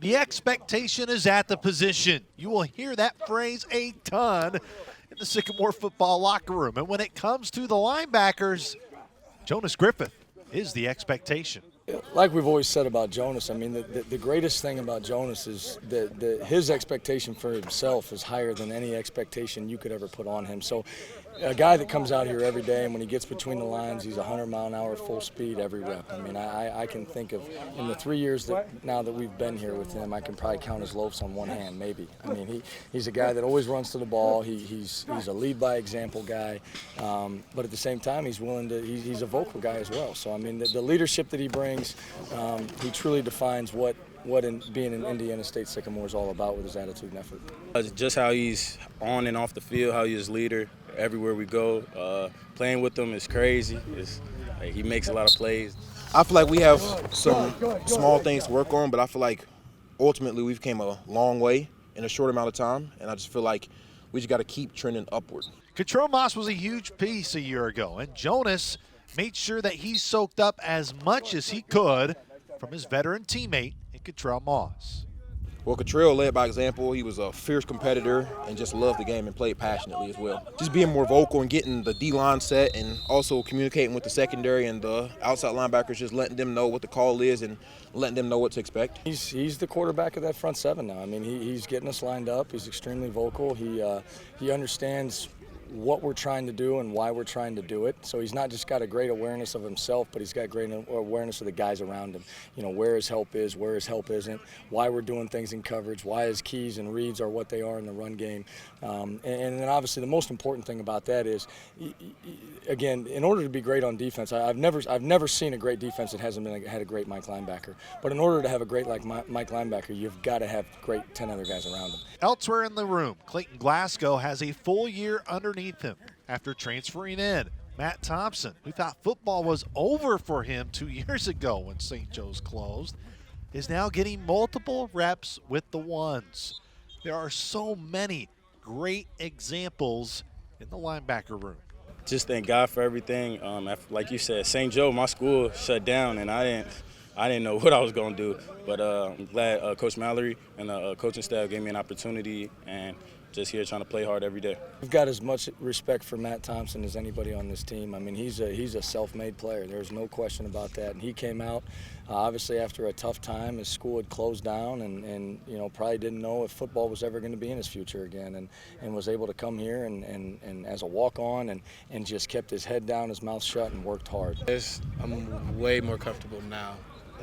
The expectation is at the position. You will hear that phrase a ton in the Sycamore football locker room. And when it comes to the linebackers, Jonas Griffith is the expectation. Like we've always said about Jonas, I mean, the greatest thing about Jonas is that his expectation for himself is higher than any expectation you could ever put on him. So a guy that comes out here every day and when he gets between the lines, he's 100-mile-an-hour full speed every rep. I mean, I can think of, in the 3 years that we've been here with him, I can probably count his loafs on one hand, maybe. I mean, he's a guy that always runs to the ball. He's a lead-by-example guy. But at the same time, he's willing to, he's a vocal guy as well. So, I mean, the leadership that he brings, he truly defines what being an Indiana State Sycamore is all about with his attitude and effort. Just how he's on and off the field, how he's a leader everywhere we go. Playing with him is crazy. He makes a lot of plays. I feel like we have some small things to work on, but I feel like ultimately we've came a long way in a short amount of time, and I just feel like we just got to keep trending upward. Kahlil Moss was a huge piece a year ago, and Jonas made sure that he soaked up as much as he could from his veteran teammate in Kahlil Moss. Well, Kahlil led by example. He was a fierce competitor and just loved the game and played passionately as well. Just being more vocal and getting the D-line set and also communicating with the secondary and the outside linebackers, just letting them know what the call is and letting them know what to expect. He's the quarterback of that front seven now. I mean, he's getting us lined up. He's extremely vocal. He understands what we're trying to do and why we're trying to do it. So he's not just got a great awareness of himself, but he's got great awareness of the guys around him. You know, where his help is, where his help isn't, why we're doing things in coverage, why his keys and reads are what they are in the run game. And then obviously the most important thing about that is, again, in order to be great on defense, I've never seen a great defense that hasn't had a great Mike linebacker. But in order to have a great Mike linebacker, you've got to have great 10 other guys around him. Elsewhere in the room, Clayton Glasgow has a full year underneath him after transferring in. Matt Thompson, who thought football was over for him 2 years ago when St. Joe's closed, is now getting multiple reps with the ones. There are so many great examples in the linebacker room. Just thank God for everything. Like you said, St. Joe, my school shut down, and I didn't know what I was going to do. But I'm glad Coach Mallory and the coaching staff gave me an opportunity, and just here trying to play hard every day. We've got as much respect for Matt Thompson as anybody on this team. I mean, he's a self-made player. There's no question about that. And he came out, obviously, after a tough time. His school had closed down and you know, probably didn't know if football was ever going to be in his future again, and was able to come here and as a walk-on and just kept his head down, his mouth shut, and worked hard. I'm way more comfortable now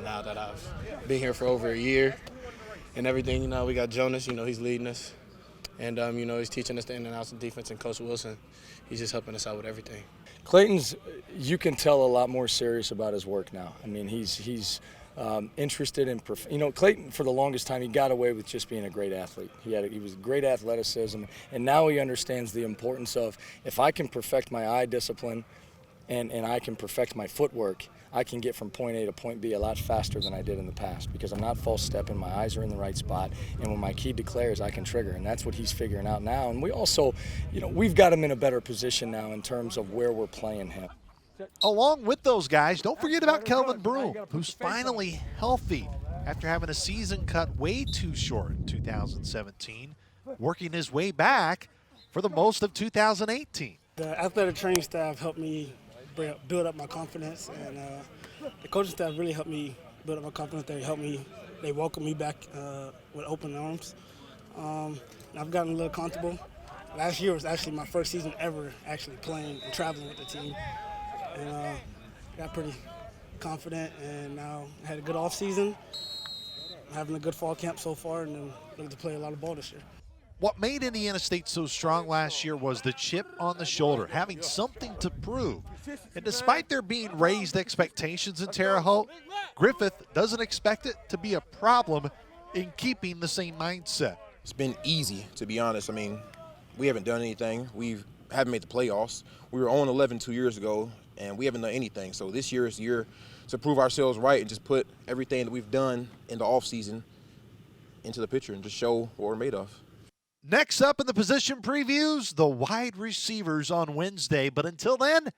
that I've been here for over a year and everything. You know, we got Jonas, you know, he's leading us. And, you know, he's teaching us the in and outs of defense, and Coach Wilson, he's just helping us out with everything. Clayton's, you can tell, a lot more serious about his work now. I mean, he's interested in, you know, Clayton, for the longest time, he got away with just being a great athlete. He was great athleticism, and now he understands the importance of, if I can perfect my eye discipline and I can perfect my footwork, I can get from point A to point B a lot faster than I did in the past because I'm not false stepping, my eyes are in the right spot, and when my key declares, I can trigger, and that's what he's figuring out now. And we also, you know, we've got him in a better position now in terms of where we're playing him. Along with those guys, don't forget about Kelvin Broome, who's finally healthy after having a season cut way too short in 2017, working his way back for the most of 2018. The athletic training staff helped me build up my confidence, and the coaching staff really helped me build up my confidence. They welcomed me back with open arms. I've gotten a little comfortable. Last year was actually my first season ever actually playing and traveling with the team, and got pretty confident. And now had a good off season, having a good fall camp so far, and then looking to play a lot of ball this year. What made Indiana State so strong last year was the chip on the shoulder, having something to prove. And despite there being raised expectations in Terre Haute, Griffith doesn't expect it to be a problem in keeping the same mindset. It's been easy, to be honest. I mean, we haven't done anything. We haven't made the playoffs. We were 0-11 2 years ago, and we haven't done anything. So this year is the year to prove ourselves right and just put everything that we've done in the offseason into the picture and just show what we're made of. Next up in the position previews, the wide receivers on Wednesday. But until then,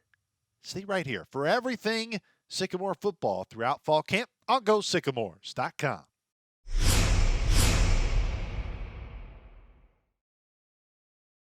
stay right here for everything Sycamore football throughout fall camp on GoSycamores.com.